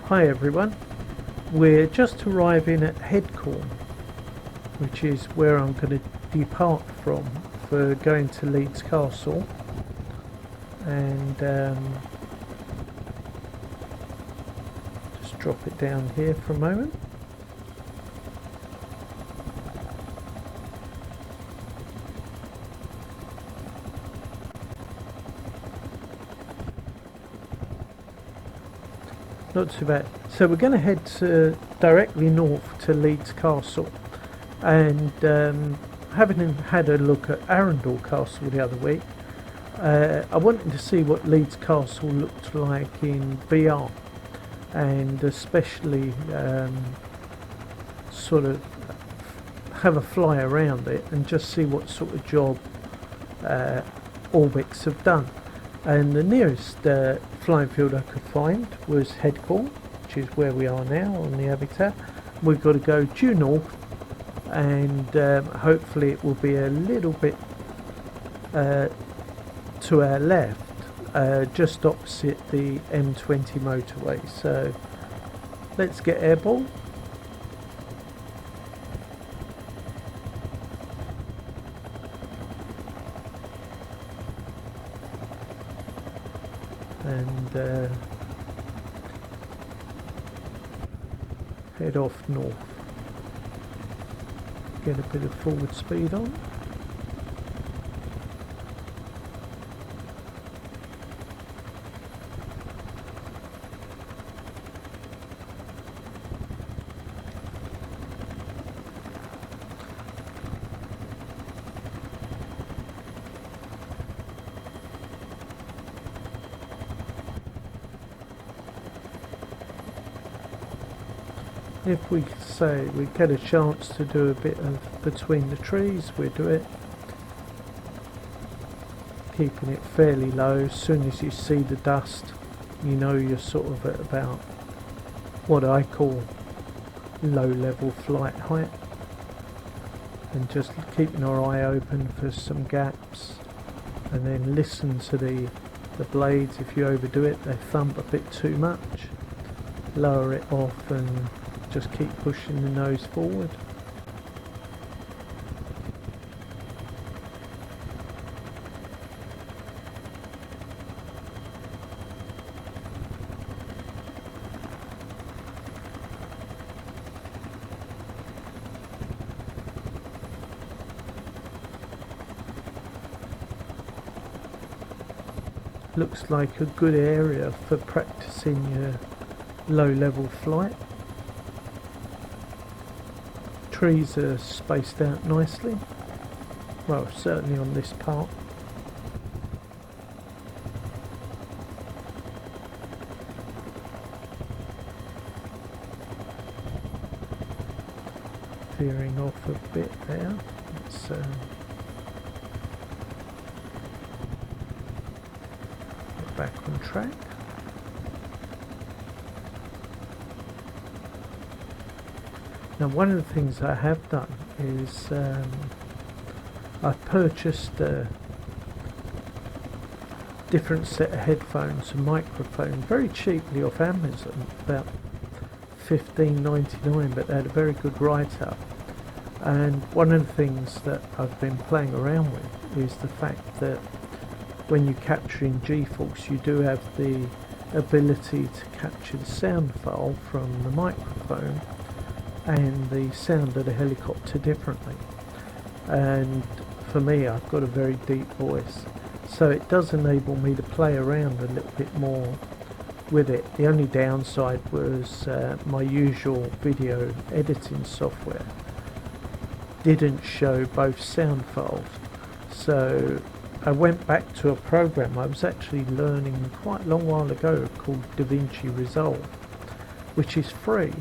Hi everyone, we're just arriving at Headcorn, which is where I'm going to depart from for going to Leeds Castle, and just drop it down here for a moment. Not too bad. So we're going to head directly north to Leeds Castle, and having had a look at Arundel Castle the other week, I wanted to see what Leeds Castle looked like in VR, and especially sort of have a fly around it and just see what sort of job Orbx have done. And the nearest flying field I could find was Headcorn, which is where we are now on the Avitab. We've got to go due north, and hopefully it will be a little bit to our left, just opposite the M20 motorway. So let's get airborne. And head off north. Get a bit of forward speed on. If we say we get a chance to do a bit of between the trees, we do it, keeping it fairly low. As soon as you see the dust, you know you're sort of at about what I call low level flight height, and just keeping our eye open for some gaps, and then listen to the blades. If you overdo it, they thump a bit too much. Lower it off and just keep pushing the nose forward. Looks like a good area for practicing your low level flight. Trees are spaced out nicely, well, certainly on this part. Veering off a bit there. Let's get back on track. Now, one of the things I have done is I've purchased a different set of headphones and microphone very cheaply off Amazon, about $15.99, but they had a very good write-up. And one of the things that I've been playing around with is the fact that when you capture in G-Force, you do have the ability to capture the sound file from the microphone and the sound of the helicopter differently. And for me, I've got a very deep voice, so it does enable me to play around a little bit more with it. The only downside was my usual video editing software didn't show both sound files, so I went back to a program I was actually learning quite a long while ago called DaVinci Resolve, which is free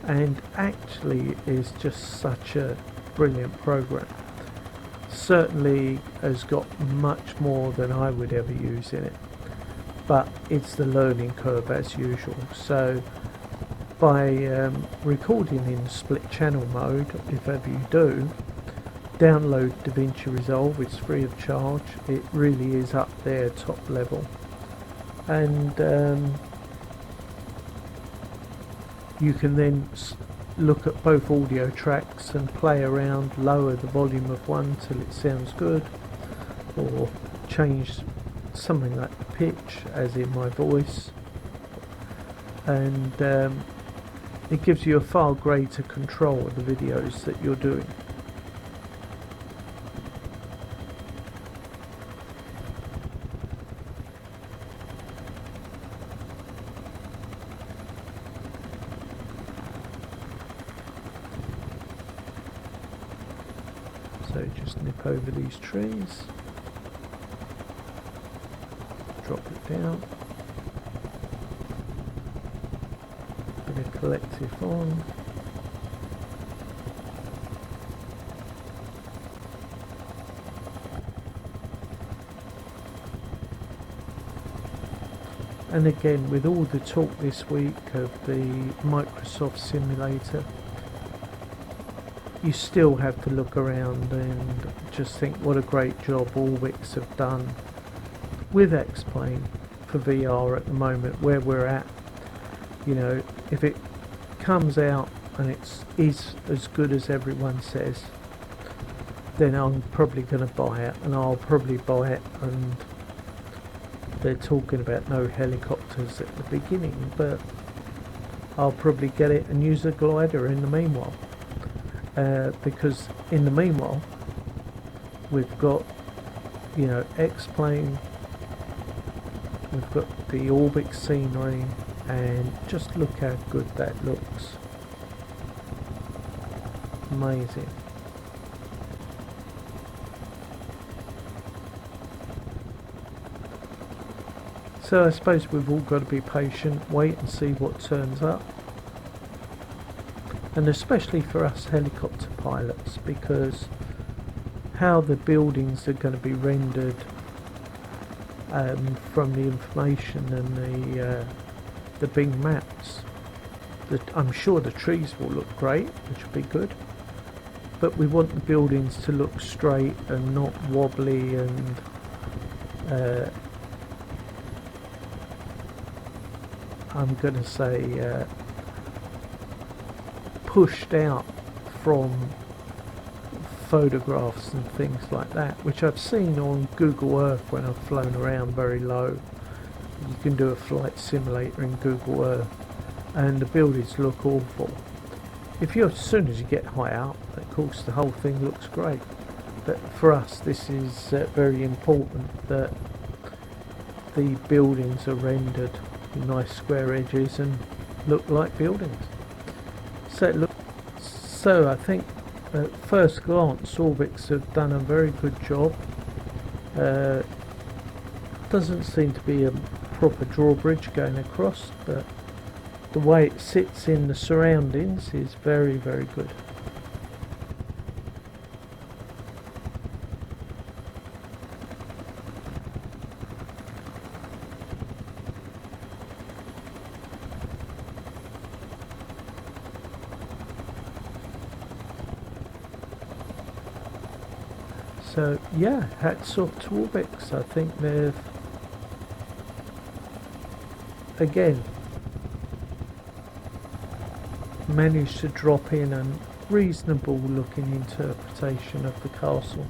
and actually is just such a brilliant program. Certainly has got much more than I would ever use in it, but it's the learning curve as usual. So by recording in split channel mode, if ever you do, download DaVinci Resolve. It's free of charge. It really is up there, top level. And You can then look at both audio tracks and play around, lower the volume of one till it sounds good, or change something like the pitch, as in my voice, and it gives you a far greater control of the videos that you're doing. So just nip over these trees, drop it down, bit of collective on, and again, with all the talk this week of the Microsoft simulator, you still have to look around and just think what a great job Orbx have done with X-Plane for VR at the moment, where we're at. You know, if it comes out and is as good as everyone says, then I'm probably going to buy it, and I'll probably buy it. And they're talking about no helicopters at the beginning, but I'll probably get it and use a glider in the meanwhile. Because in the meanwhile, we've got, you know, X-Plane, we've got the Orbx scenery, and just look how good that looks. Amazing. So I suppose we've all got to be patient, wait and see what turns up. And especially for us helicopter pilots, because how the buildings are going to be rendered from the information and the Bing maps, I'm sure the trees will look great, which will be good, but we want the buildings to look straight and not wobbly and I'm going to say pushed out from photographs and things like that, which I've seen on Google Earth when I've flown around very low. You can do a flight simulator in Google Earth and the buildings look awful. As soon as you get high up, of course the whole thing looks great, but for us this is very important that the buildings are rendered with nice square edges and look like buildings. So I think at first glance Orbx have done a very good job. Doesn't seem to be a proper drawbridge going across, but the way it sits in the surroundings is very, very good. So yeah, hats off to Orbx. I think they've again managed to drop in a reasonable looking interpretation of the castle.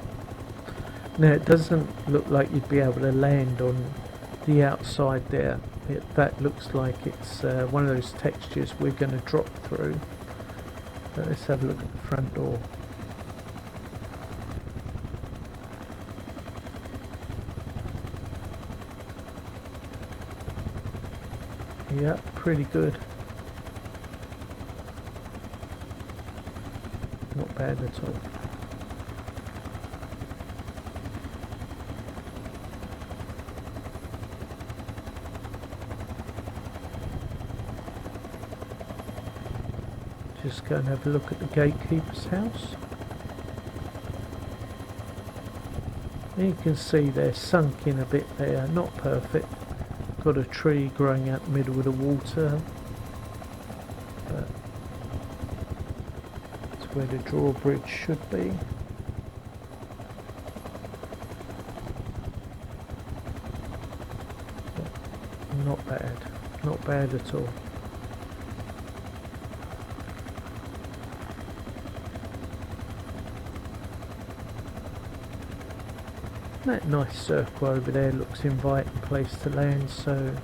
Now it doesn't look like you'd be able to land on the outside there. That looks like it's one of those textures we're going to drop through. But let's have a look at the front door. Yeah, pretty good. Not bad at all. Just go and have a look at the gatekeeper's house. And you can see they're sunk in a bit there, not perfect. Got a tree growing out the middle of the water, but that's where the drawbridge should be. But not bad at all. That nice circle over there looks inviting place to land, so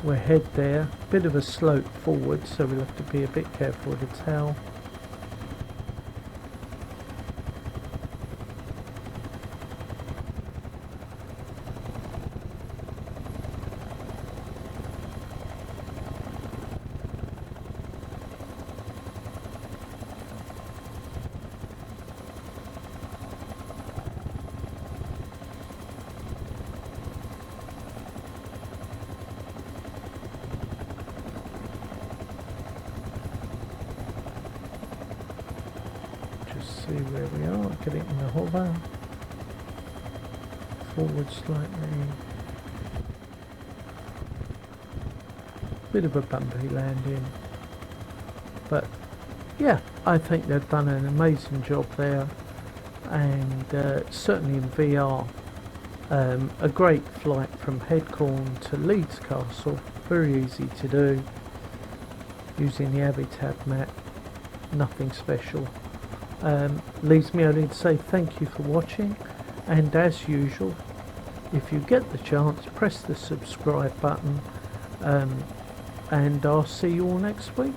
we'll head there. Bit of a slope forward, so we'll have to be a bit careful with the tail. See where we are, get it in the hover, forward slightly, bit of a bumpy landing, but yeah, I think they've done an amazing job there, and certainly in VR, a great flight from Headcorn to Leeds Castle, very easy to do, using the Avitab map, nothing special. Leaves me only to say thank you for watching, and as usual, if you get the chance, press the subscribe button, and I'll see you all next week.